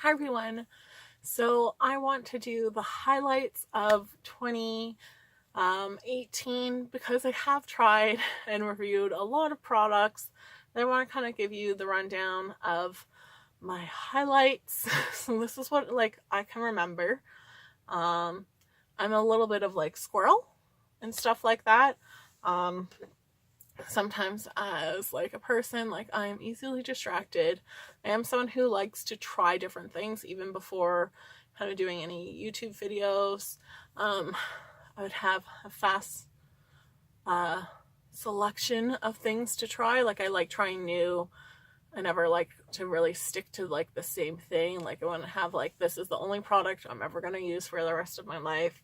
Hi everyone. So I want to do the highlights of 2018 because I have tried and reviewed a lot of products. I want to kind of give you the rundown of my highlights. So this is what I can remember. I'm a little bit of squirrel and stuff like that. Sometimes as a person, I'm easily distracted. I am someone who likes to try different things even before kind of doing any YouTube videos. I would have a fast selection of things to try. I like trying new. I never like to really stick to the same thing. I want to have this is the only product I'm ever going to use for the rest of my life.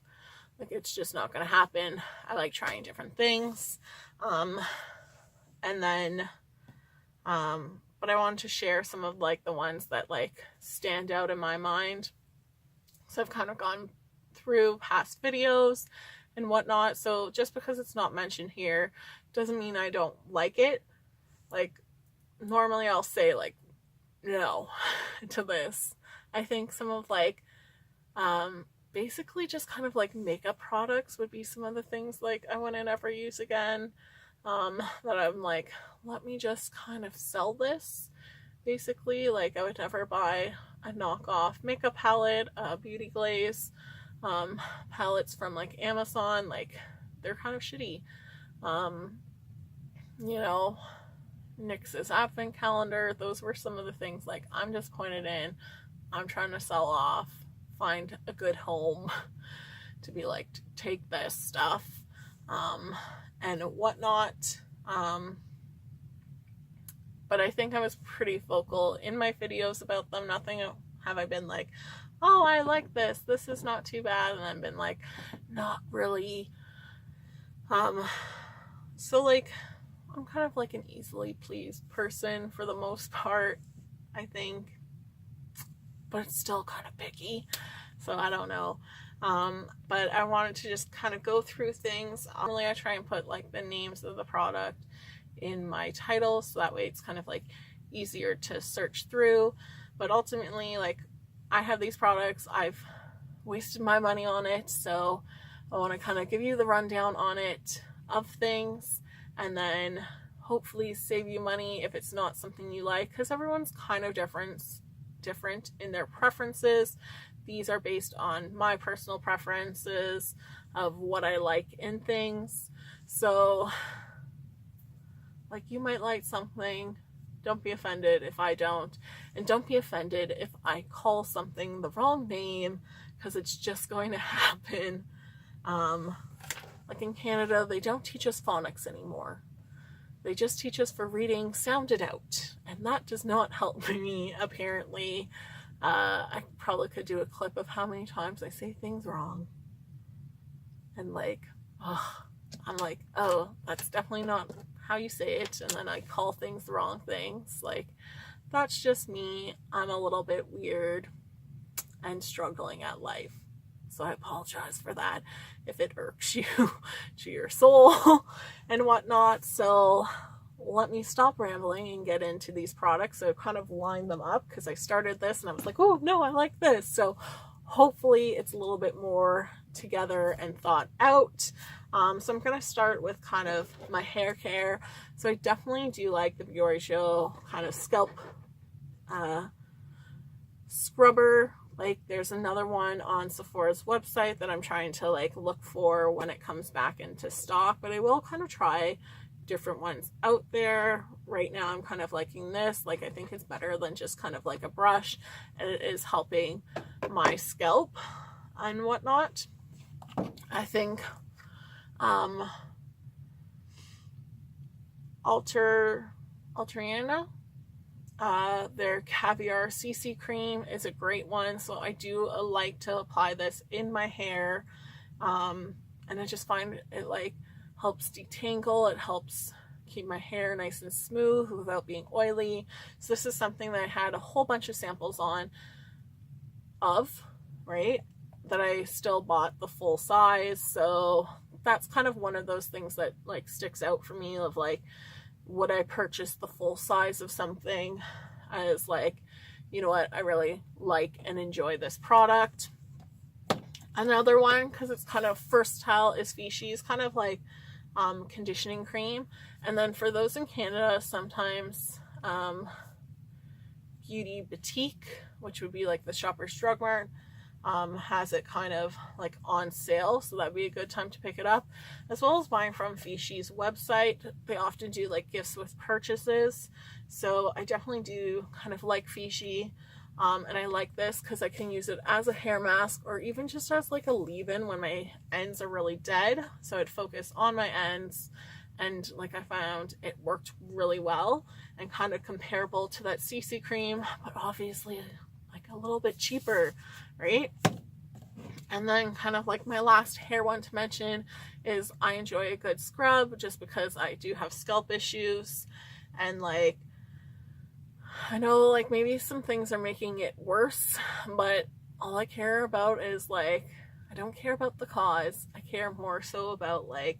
It's just not going to happen. I like trying different things. And then, but I wanted to share some of the ones that stand out in my mind. So I've kind of gone through past videos and whatnot. So just because it's not mentioned here doesn't mean I don't like it. Normally I'll say no to this. I think some of basically just kind of makeup products would be some of the things I wouldn't ever use again. That I'm let me just kind of sell this. Basically, I would never buy a knockoff makeup palette, beauty glaze, palettes from Amazon. They're kind of shitty. NYX's advent calendar, those were some of the things I'm disappointed in. I'm trying to sell off, find a good home to be to take this stuff. And whatnot. But I think I was pretty vocal in my videos about them. Nothing have I been oh, I like this. This is not too bad. And I've been not really. So I'm kind of an easily pleased person for the most part, I think. But it's still kind of picky. So I don't know. But I wanted to just kind of go through things. Normally I try and put the names of the product in my title, so that way it's kind of easier to search through. But ultimately, I have these products, I've wasted my money on it, so I want to kind of give you the rundown on it of things, and then hopefully save you money if it's not something you like, because everyone's kind of different in their preferences. These are based on my personal preferences of what I like in things. So, you might like something. Don't be offended if I don't. And don't be offended if I call something the wrong name, because it's just going to happen. In Canada, they don't teach us phonics anymore. They just teach us for reading, sound it out. And that does not help me, apparently. I probably could do a clip of how many times I say things wrong. And I'm oh, that's definitely not how you say it. And then I call things the wrong things. That's just me. I'm a little bit weird and struggling at life. So I apologize for that if it irks you to your soul and whatnot. So let me stop rambling and get into these products. So kind of line them up, because I started this and I was oh no, I like this. So hopefully it's a little bit more together and thought out. So I'm going to start with kind of my hair care. So I definitely do like the Bioraggio kind of scalp scrubber. There's another one on Sephora's website that I'm trying to look for when it comes back into stock, but I will kind of try different ones out there. Right now I'm kind of liking this. I think it's better than just kind of a brush, and it is helping my scalp and whatnot. I think Alteriana, their Caviar CC cream is a great one. So I do like to apply this in my hair. And I just find it helps detangle. It helps keep my hair nice and smooth without being oily. So this is something that I had a whole bunch of samples right? That I still bought the full size. So that's kind of one of those things that sticks out for me of would I purchase the full size of something as you know what, I really like and enjoy this product. Another one, because it's kind of versatile, is Vichy's kind of like conditioning cream. And then for those in Canada, sometimes Beauty Boutique, which would be like the Shoppers Drug Mart, has it kind of like on sale, so that'd be a good time to pick it up, as well as buying from Vichy's website. They often do like gifts with purchases, so I definitely do kind of like Vichy, and I like this because I can use it as a hair mask or even just as like a leave-in when my ends are really dead, so I'd focus on my ends. And like I found it worked really well and kind of comparable to that CC cream, but obviously like a little bit cheaper, right? And then kind of like my last hair one to mention is I enjoy a good scrub, just because I do have scalp issues, and like I know like maybe some things are making it worse, but all I care about is like, I don't care about the cause. I care more so about like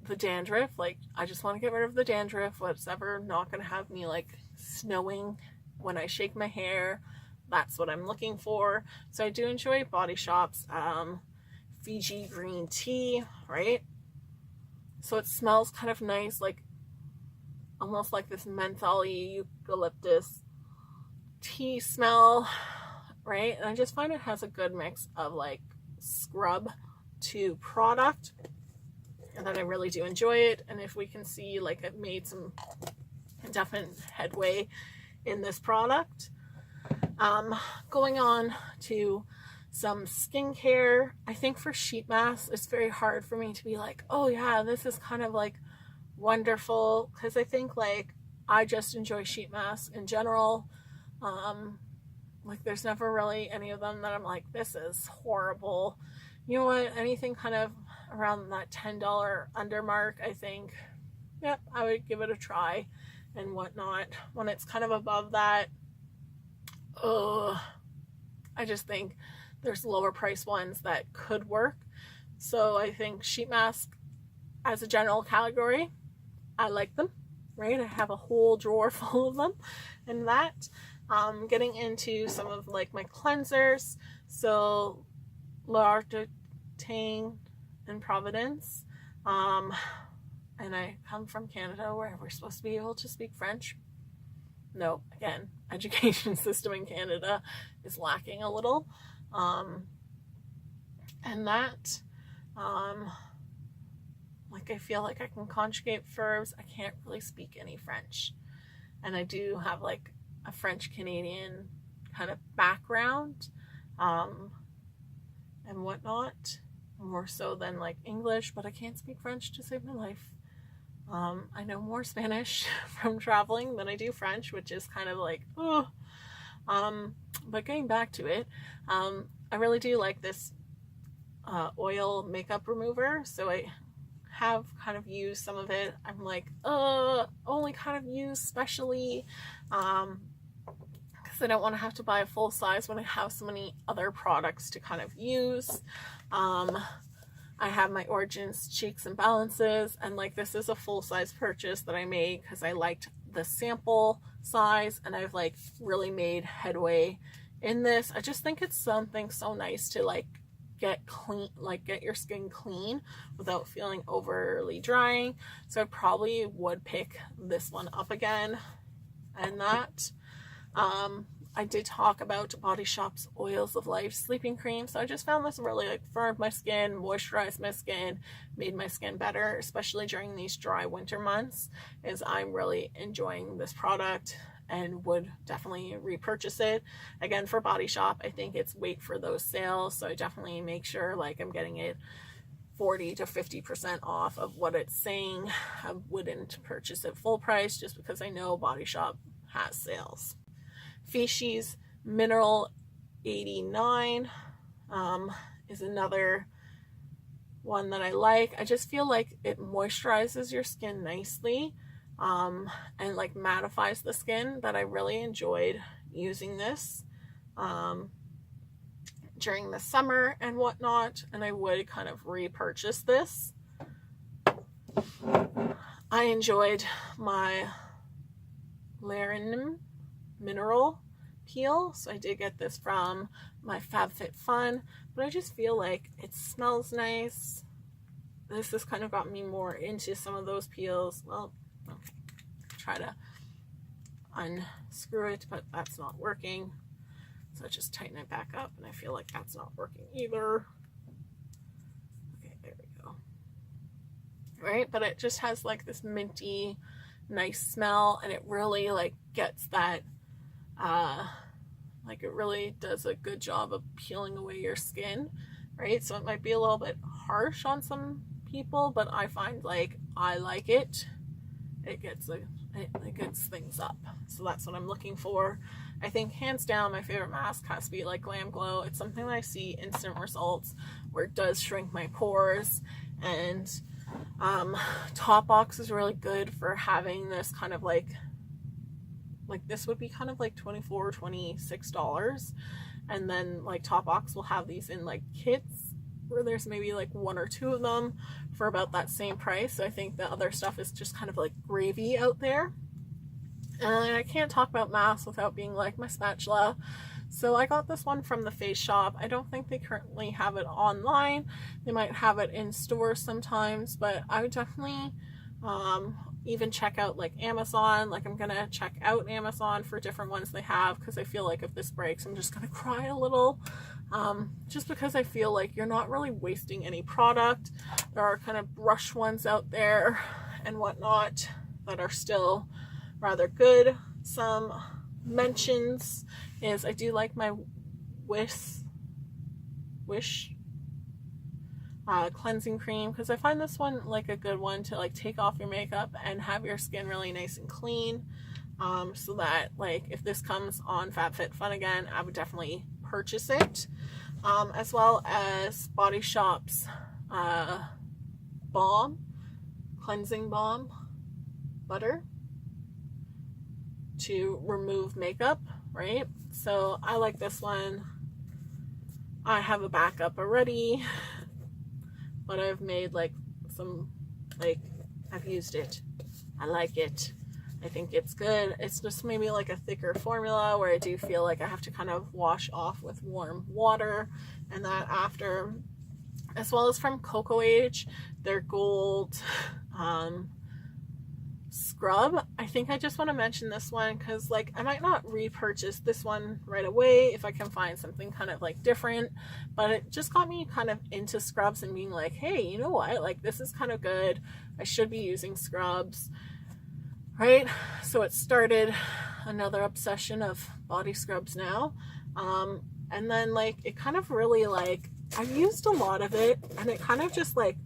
the dandruff. Like I just want to get rid of the dandruff, what's ever not going to have me like snowing when I shake my hair. That's what I'm looking for. So I do enjoy Body Shop's Fiji green tea, right? So it smells kind of nice, like almost like this mentholy eucalyptus tea smell, right? And I just find it has a good mix of like scrub to product, and then I really do enjoy it. And if we can see, like I've made some definite headway in this product. Going on to some skincare, I think for sheet masks, it's very hard for me to be like, oh yeah, this is kind of like wonderful, because I think like I just enjoy sheet masks in general. Like there's never really any of them that I'm like, this is horrible. You know what, anything kind of around that $10 under mark, I think, yep, I would give it a try and whatnot. When it's kind of above that, I just think there's lower price ones that could work. So I think sheet mask as a general category, I like them, right? I have a whole drawer full of them. And that, getting into some of like my cleansers, so L'Occitane in Providence, and I come from Canada where we're supposed to be able to speak French. No, again, education system in Canada is lacking a little, and that, like I feel like I can conjugate verbs. I can't really speak any French, and I do have like a French Canadian kind of background, and whatnot, more so than like English, but I can't speak French to save my life. I know more Spanish from traveling than I do French, which is kind of like, oh. But getting back to it, I really do like this oil makeup remover. So I have kind of used some of it. I'm like, only kind of use specially, because I don't want to have to buy a full size when I have so many other products to kind of use. I have my Origins Cheeks and Balances, and like this is a full-size purchase that I made because I liked the sample size, and I've like really made headway in this. I just think it's something so nice to like get clean, like get your skin clean without feeling overly drying. So I probably would pick this one up again. And that, I did talk about Body Shop's Oils of Life sleeping cream. So I just found this really like firmed my skin, moisturized my skin, made my skin better, especially during these dry winter months, is I'm really enjoying this product and would definitely repurchase it. Again, for Body Shop, I think it's wait for those sales. So I definitely make sure like I'm getting it 40 to 50% off of what it's saying. I wouldn't purchase it full price just because I know Body Shop has sales. Vichy's Mineral 89 is another one that I like. I just feel like it moisturizes your skin nicely, and like mattifies the skin, that I really enjoyed using this during the summer and whatnot, and I would kind of repurchase this. I enjoyed my Larenum Mineral peel. So I did get this from my FabFitFun, but I just feel like it smells nice. This has kind of got me more into some of those peels. Well, okay, try to unscrew it, but that's not working. So I just tighten it back up, and I feel like that's not working either. Okay, there we go. Right, but it just has like this minty, nice smell, and it really like gets that, like it really does a good job of peeling away your skin, right? So it might be a little bit harsh on some people, but I find like I like it. It gets things up. So that's what I'm looking for. I think hands down my favorite mask has to be like Glam Glow. It's something that I see instant results where it does shrink my pores, and Top Box is really good for having this kind of like this would be kind of like $24, $26, and then like Top Box will have these in like kits where there's maybe like 1 or 2 of them for about that same price. So I think the other stuff is just kind of like gravy out there. And I can't talk about masks without being like my spatula. So I got this one from the Face Shop. I don't think they currently have it online. They might have it in stores sometimes, but I would definitely even check out like Amazon. Like I'm gonna check out Amazon for different ones they have, because I feel like if this breaks I'm just gonna cry a little, just because I feel like you're not really wasting any product. There are kind of brush ones out there and whatnot that are still rather good. Some mentions is I do like my Wish cleansing cream, because I find this one like a good one to like take off your makeup and have your skin really nice and clean, so that like if this comes on FabFitFun again, I would definitely purchase it, as well as Body Shop's cleansing balm butter to remove makeup, right? So I like this one. I have a backup already, but I've made like some, like I've used it. I like it. I think it's good. It's just maybe like a thicker formula where I do feel like I have to kind of wash off with warm water and that after, as well as from Cocoa Age, their gold scrub. I think I just want to mention this one because like I might not repurchase this one right away if I can find something kind of like different, but it just got me kind of into scrubs and being like, hey, you know what, like this is kind of good, I should be using scrubs, right? So it started another obsession of body scrubs now, and then like it kind of really like I've used a lot of it and it kind of just like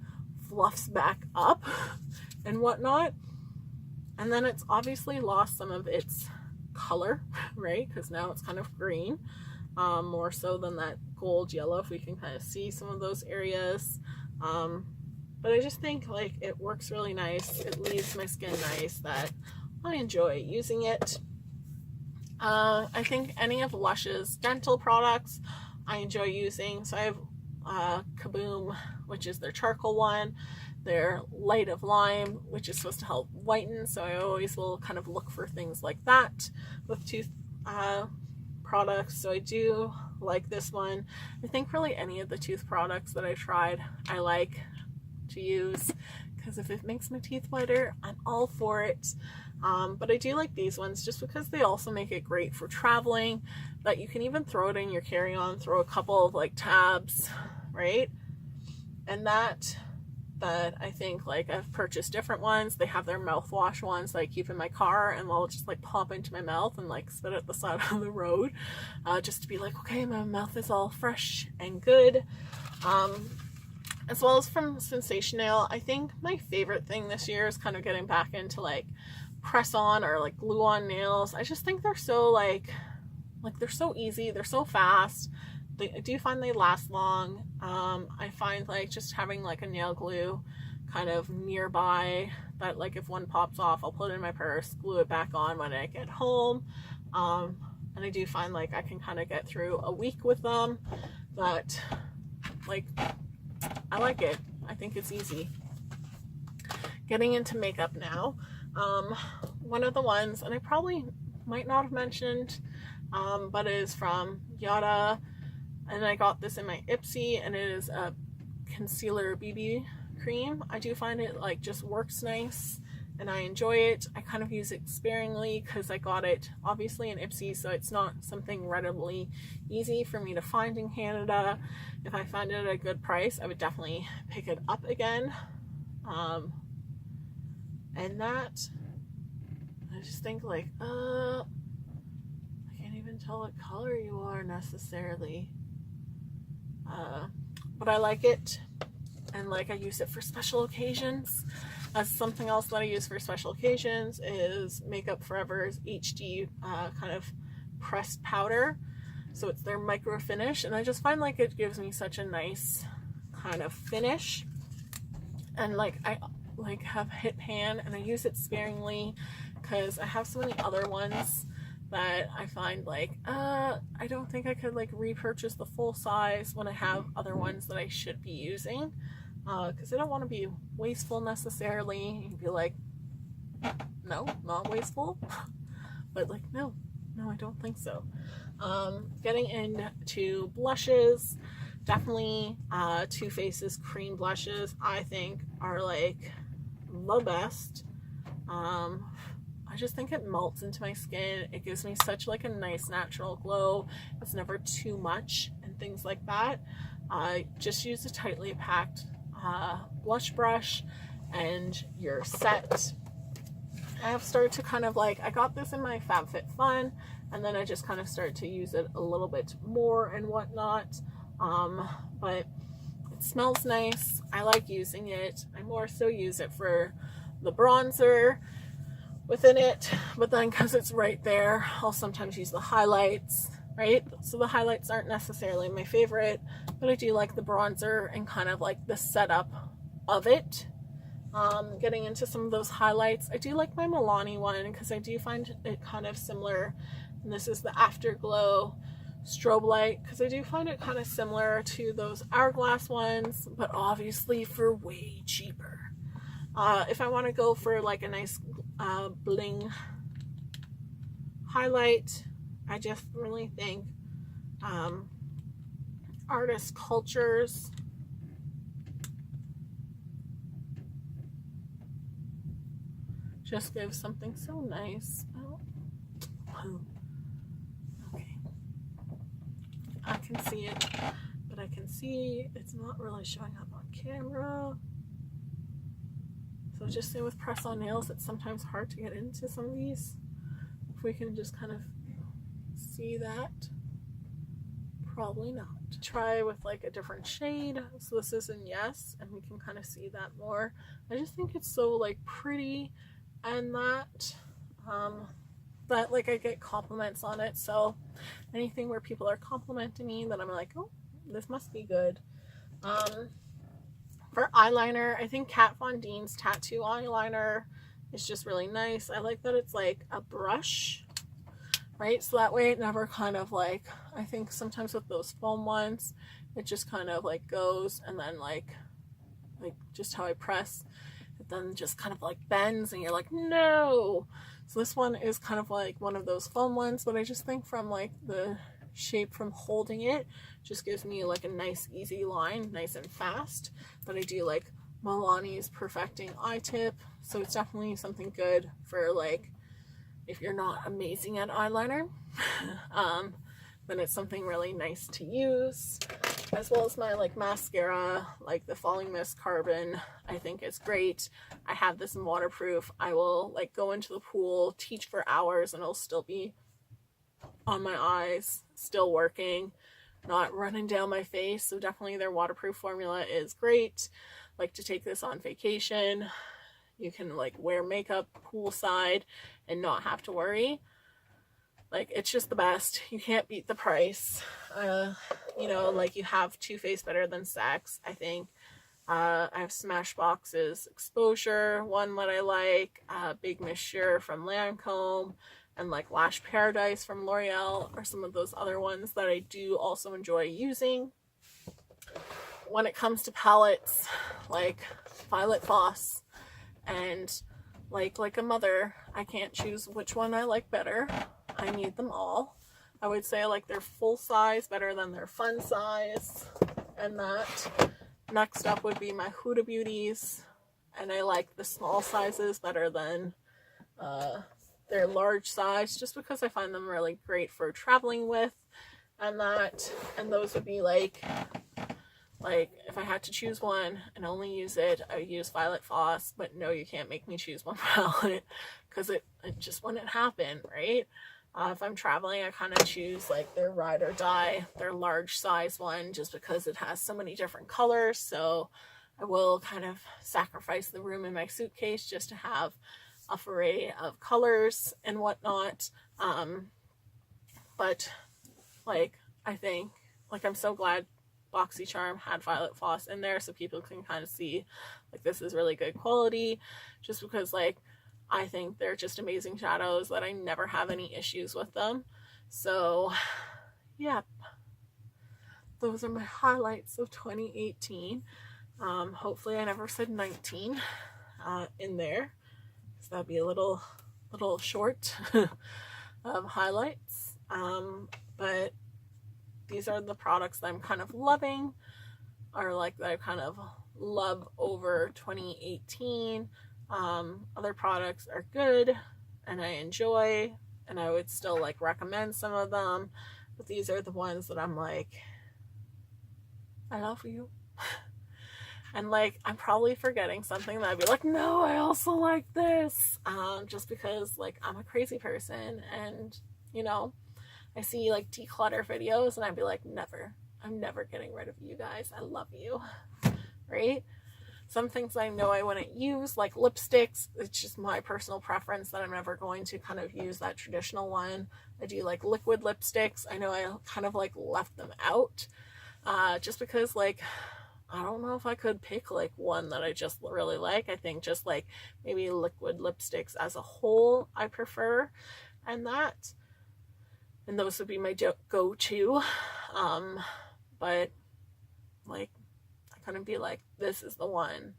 fluffs back up and whatnot. And then it's obviously lost some of its color, right? Because now it's kind of green, more so than that gold yellow, if we can kind of see some of those areas. But I just think like it works really nice. It leaves my skin nice, that I enjoy using it. I think any of Lush's dental products I enjoy using. So I have Kaboom, which is their charcoal one. Their Light of Lime, which is supposed to help whiten, so I always will kind of look for things like that with tooth products. So I do like this one. I think really any of the tooth products that I tried I like to use, because if it makes my teeth whiter, I'm all for it. But I do like these ones just because they also make it great for traveling, that you can even throw it in your carry-on, throw a couple of like tabs, right? And that I think like I've purchased different ones. They have their mouthwash ones that I keep in my car and they'll just like pop into my mouth and like spit at the side of the road, just to be like, okay, my mouth is all fresh and good. As well as from Sensational, I think my favorite thing this year is kind of getting back into like press on or like glue on nails. I just think they're so like they're so easy, they're so fast. I do find they last long. I find like just having like a nail glue kind of nearby that like if one pops off, I'll put it in my purse, glue it back on when I get home. And I do find like I can kind of get through a week with them, but like I like it. I think it's easy. Getting into makeup now. One of the ones, and I probably might not have mentioned but it is from Yada, and I got this in my Ipsy, and it is a concealer BB cream. I do find it like just works nice and I enjoy it. I kind of use it sparingly because I got it obviously in Ipsy, so it's not something readily easy for me to find in Canada. If I find it at a good price, I would definitely pick it up again. And that, I just think like, I can't even tell what color you are necessarily. But I like it, and like I use it for special occasions. Something else that I use for special occasions is Makeup Forever's HD kind of pressed powder. So it's their micro finish, and I just find like it gives me such a nice kind of finish. And like I like have hit pan, and I use it sparingly because I have so many other ones that I find like I don't think I could like repurchase the full size when I have other ones that I should be using, because I don't want to be wasteful necessarily. You'd be like, no, not wasteful. But like, no, I don't think so. Getting into blushes, definitely Too Faced's cream blushes I think are like the best. I just think it melts into my skin. It gives me such like a nice natural glow. It's never too much and things like that. I just use a tightly packed blush brush and you're set. I have started to kind of like, I got this in my FabFitFun, and then I just kind of started to use it a little bit more and whatnot. But it smells nice. I like using it. I more so use it for the bronzer within it, but then because it's right there, I'll sometimes use the highlights, right? So the highlights aren't necessarily my favorite, but I do like the bronzer and kind of like the setup of it. Getting into some of those highlights, I do like my Milani one because I do find it kind of similar, and this is the Afterglow Strobe Light, because I do find it kind of similar to those Hourglass ones, but obviously for way cheaper. If I want to go for like a nice bling highlight, I just really think Artist Cultures just gives something so nice. Oh. Okay, I can see it, but I can see it's not really showing up on camera. So just say with press-on nails, it's sometimes hard to get into some of these. If we can just kind of see that, probably not. Try with like a different shade. So this is in Yes, and we can kind of see that more. I just think it's so like pretty, and that like I get compliments on it. So anything where people are complimenting me, that I'm like, oh, this must be good. For eyeliner, I think Kat Von D's Tattoo eyeliner is just really nice. I like that it's like a brush, right? So that way it never kind of like, I think sometimes with those foam ones, it just kind of like goes, and then like just how I press, it then just kind of like bends, and you're like, no. So this one is kind of like one of those foam ones, but I just think from like the shape from holding it just gives me like a nice easy line, nice and fast. But I do like Milani's Perfecting Eye Tip, so it's definitely something good for like if you're not amazing at eyeliner. Then it's something really nice to use, as well as my like mascara, like the Falling Mist Carbon. I think it's great. I have this in waterproof. I will like go into the pool, teach for hours, and it'll still be on my eyes, still working, not running down my face. So definitely their waterproof formula is great. Like to take this on vacation. You can like wear makeup poolside and not have to worry. Like, it's just the best. You can't beat the price. You know, like you have Too Faced Better Than Sex, I think. I have Smashbox's Exposure, one that I like. Big Monsieur from Lancome, and like Lash Paradise from L'Oreal are some of those other ones that I do also enjoy using. When it comes to palettes, like Violet Voss and like a mother, I can't choose which one I like better. I need them all. I would say I like their full size better than their fun size. And that. Next up would be my Huda Beauties. And I like the small sizes better than their large size, just because I find them really great for traveling with. And those would be like if I had to choose one and only use it, I would use Violet Voss. But no, you can't make me choose one palette, because it just wouldn't happen, right? If I'm traveling, I kind of choose like their Ride or Die, their large size one, just because it has so many different colors. So I will kind of sacrifice the room in my suitcase just to have a array of colors and whatnot. But like, I think, like, I'm so glad BoxyCharm had Violet Voss in there so people can kind of see like this is really good quality, just because like I think they're just amazing shadows that I never have any issues with them. So yeah, those are my highlights of 2018. Hopefully I never said 19 in there, because that'd be a little short of highlights. But these are the products that I'm kind of loving, or like that I kind of love over 2018. Other products are good and I enjoy, and I would still like recommend some of them, but these are the ones that I'm like, I love you. And like, I'm probably forgetting something that I'd be like, no, I also like this, just because like I'm a crazy person, and you know, I see like declutter videos and I'd be like, never, I'm never getting rid of you guys, I love you, right? Some things I know I wouldn't use, like lipsticks, it's just my personal preference that I'm never going to kind of use that traditional one. I do like liquid lipsticks. I know I kind of like left them out, just because like, I don't know if I could pick like one that I just really like. I think just like maybe liquid lipsticks as a whole I prefer, and those would be my go-to. But like, I couldn't be like, this is the one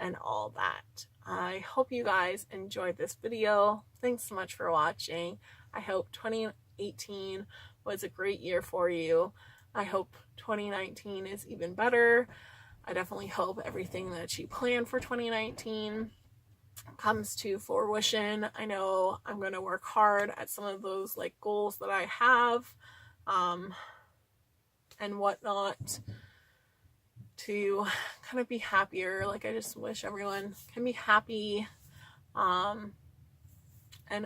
and all that. I hope you guys enjoyed this video. Thanks so much for watching. I hope 2018 was a great year for you. I hope 2019 is even better. I definitely hope everything that you plan for 2019 comes to fruition. I know I'm going to work hard at some of those like goals that I have, and whatnot, to kind of be happier. Like, I just wish everyone can be happy, and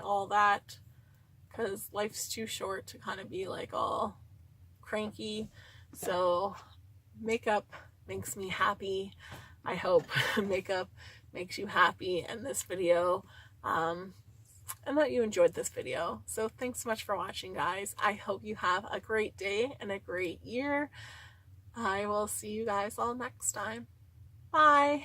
all that, because life's too short to kind of be like all cranky. So makeup makes me happy. I hope makeup makes you happy in this video, and that you enjoyed this video. So thanks so much for watching, guys. I hope you have a great day and a great year. I will see you guys all next time. Bye.